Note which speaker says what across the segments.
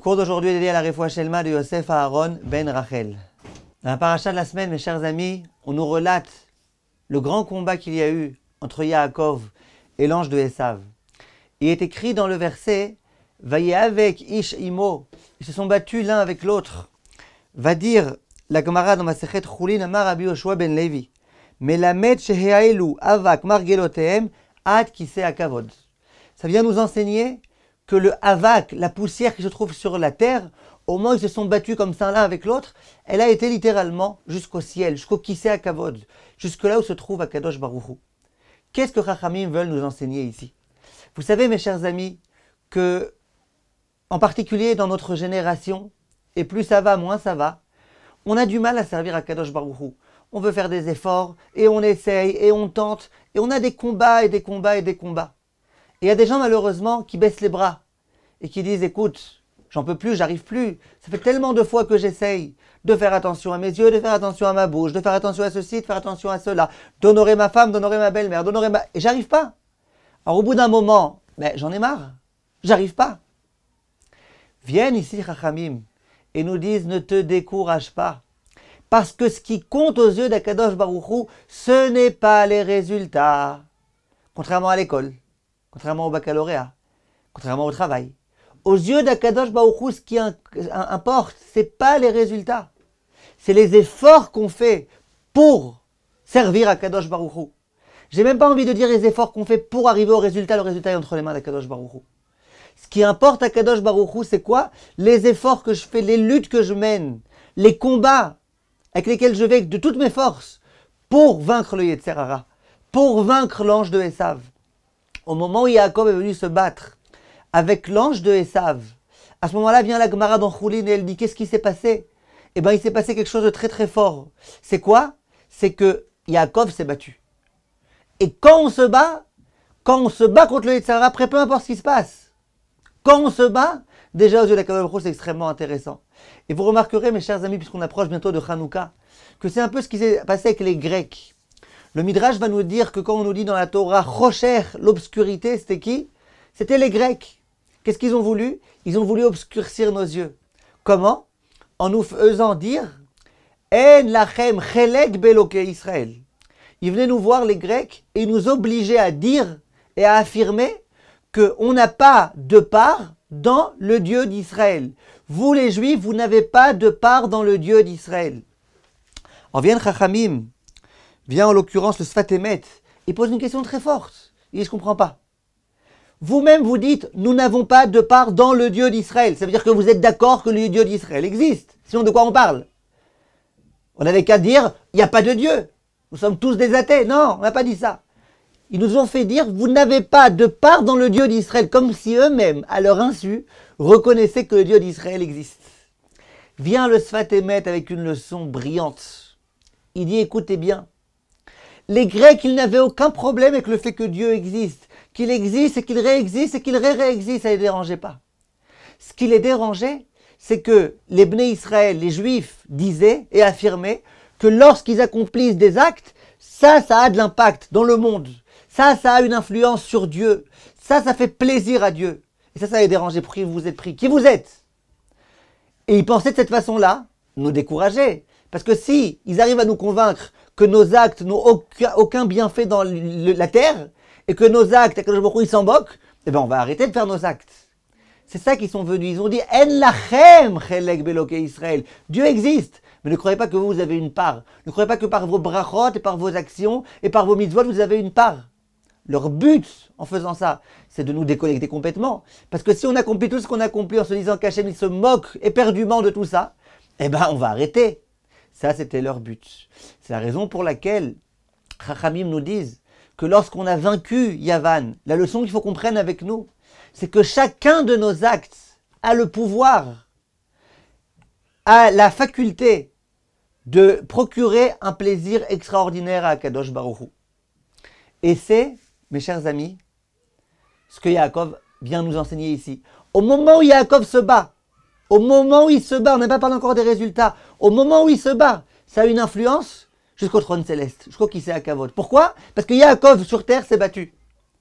Speaker 1: cours d'aujourd'hui est dédié à la Refoua Shelma de Yosef Aaron Ben Rachel. Dans la paracha de la semaine, mes chers amis, on nous relate le grand combat qu'il y a eu entre Yaakov et l'ange de Esav. Il est écrit dans le verset « Vaye avec Ish Imo » ils se sont battus l'un avec l'autre. Va dire la Gemara dans Masechet Chulin Amar Rabbi Yoshua ben Levi « Melamed sheheaelu avak margelotehem ad kiseh hakavod » Ça vient nous enseigner que le avak, la poussière qui se trouve sur la terre, au moment où ils se sont battus comme ça l'un avec l'autre, elle a été littéralement jusqu'au ciel, jusqu'au kiseh hakavod, jusque là où se trouve Akadosh Baruch Hu. Qu'est-ce que Chachamim veulent nous enseigner ici? Vous savez, mes chers amis, que, en particulier dans notre génération, et plus ça va, moins ça va, on a du mal à servir Akadosh Baruch Hu. On veut faire des efforts, et on essaye, et on tente, et on a des combats, et des combats, et des combats. Et il y a des gens, malheureusement, qui baissent les bras, et qui disent, écoute, j'en peux plus, j'arrive plus. Ça fait tellement de fois que j'essaye de faire attention à mes yeux, de faire attention à ma bouche, de faire attention à ceci, de faire attention à cela, d'honorer ma femme, d'honorer ma belle-mère, d'honorer ma... Et j'arrive pas. Alors au bout d'un moment, j'en ai marre. J'arrive pas. Viennent ici Chachamim et nous disent, ne te décourage pas. Parce que ce qui compte aux yeux d'Akadosh Baruch Hu, ce n'est pas les résultats. Contrairement à l'école, contrairement au baccalauréat, contrairement au travail. Aux yeux d'Akadosh Baruch Hu, ce qui importe, ce n'est pas les résultats. C'est les efforts qu'on fait pour servir Akadosh Baruch Hu. J'ai même pas envie de dire les efforts qu'on fait pour arriver au résultat. Le résultat est entre les mains d'Akadosh Baruch Hu. Ce qui importe à Akadosh Baruch Hu, c'est quoi? Les efforts que je fais, les luttes que je mène, les combats avec lesquels je vais de toutes mes forces pour vaincre le Yetzer Hara, pour vaincre l'ange de Esav. Au moment où Yaakov est venu se battre avec l'ange de Esav, à ce moment-là vient la Gemara dans Chulin et elle dit qu'est-ce qui s'est passé? Eh bien, il s'est passé quelque chose de très très fort. C'est quoi? C'est que Yaakov s'est battu. Et quand on se bat contre le Yetzer Hara, après peu importe ce qui se passe, quand on se bat, déjà aux yeux d'Akadosh Baruch Hu, c'est extrêmement intéressant. Et vous remarquerez, mes chers amis, puisqu'on approche bientôt de Hanouka, que c'est un peu ce qui s'est passé avec les Grecs. Le Midrash va nous dire que quand on nous dit dans la Torah, Rocher, l'obscurité, c'était qui? C'était les Grecs. Qu'est-ce qu'ils ont voulu? Ils ont voulu obscurcir nos yeux. Comment? En nous faisant dire, En lachem chelek beloke Israël. Ils venaient nous voir, les Grecs, et ils nous obligeaient à dire et à affirmer qu'on n'a pas de part dans le Dieu d'Israël. Vous, les Juifs, vous n'avez pas de part dans le Dieu d'Israël. Alors vient Chachamim, vient en l'occurrence le Sfat Emet, il pose une question très forte. Il dit, je ne comprends pas. Vous-même, vous dites, nous n'avons pas de part dans le Dieu d'Israël. Ça veut dire que vous êtes d'accord que le Dieu d'Israël existe. Sinon, de quoi on parle? On n'avait qu'à dire, il n'y a pas de Dieu. Nous sommes tous des athées. Non, on n'a pas dit ça. Ils nous ont fait dire, vous n'avez pas de part dans le Dieu d'Israël, comme si eux-mêmes, à leur insu, reconnaissaient que le Dieu d'Israël existe. Vient le Sfat Emet avec une leçon brillante. Il dit, écoutez bien, les Grecs, ils n'avaient aucun problème avec le fait que Dieu existe, qu'il existe et qu'il réexiste et qu'il réexiste, ça ne les dérangeait pas. Ce qui les dérangeait, c'est que les Bnei Israël, les Juifs, disaient et affirmaient que lorsqu'ils accomplissent des actes, ça a de l'impact dans le monde. Ça a une influence sur Dieu. Ça fait plaisir à Dieu. Et ça les dérangeait. Pour qui vous êtes pris? Qui vous êtes? Et ils pensaient de cette façon-là nous décourager. Parce que si ils arrivent à nous convaincre que nos actes n'ont aucun bienfait dans la terre, et que nos actes, ils s'en moquent, eh bien on va arrêter de faire nos actes. C'est ça qu'ils sont venus. Ils ont dit, En lachem chelek beloke Israël. Dieu existe. Mais ne croyez pas que vous avez une part. Ne croyez pas que par vos brachot et par vos actions et par vos mitzvot, vous avez une part. Leur but, en faisant ça, c'est de nous déconnecter complètement. Parce que si on accomplit tout ce qu'on accomplit en se disant qu'Hachem, il se moque éperdument de tout ça, eh ben, on va arrêter. Ça, c'était leur but. C'est la raison pour laquelle Chachamim nous disent que lorsqu'on a vaincu Yavan, la leçon qu'il faut qu'on prenne avec nous, c'est que chacun de nos actes a le pouvoir, a la faculté de procurer un plaisir extraordinaire à Akadosh Baruch Hu. Et c'est, mes chers amis, ce que Yaakov vient nous enseigner ici. Au moment où Yaakov se bat, au moment où il se bat, on n'a pas parlé encore des résultats, au moment où il se bat, ça a une influence jusqu'au trône céleste, jusqu'au Kiseh Hakavod. Pourquoi? Parce que Yaakov sur terre s'est battu.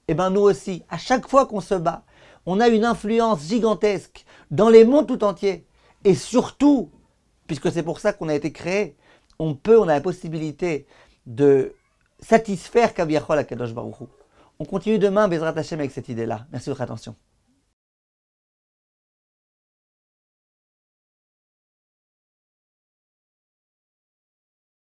Speaker 1: Et bien nous aussi, à chaque fois qu'on se bat, on a une influence gigantesque dans les mondes tout entiers. Et surtout, puisque c'est pour ça qu'on a été créé, on a la possibilité de satisfaire Kaviachol à Kadosh Baruch Hu. On continue demain, Bezrat Hashem, avec cette idée-là. Merci de votre attention.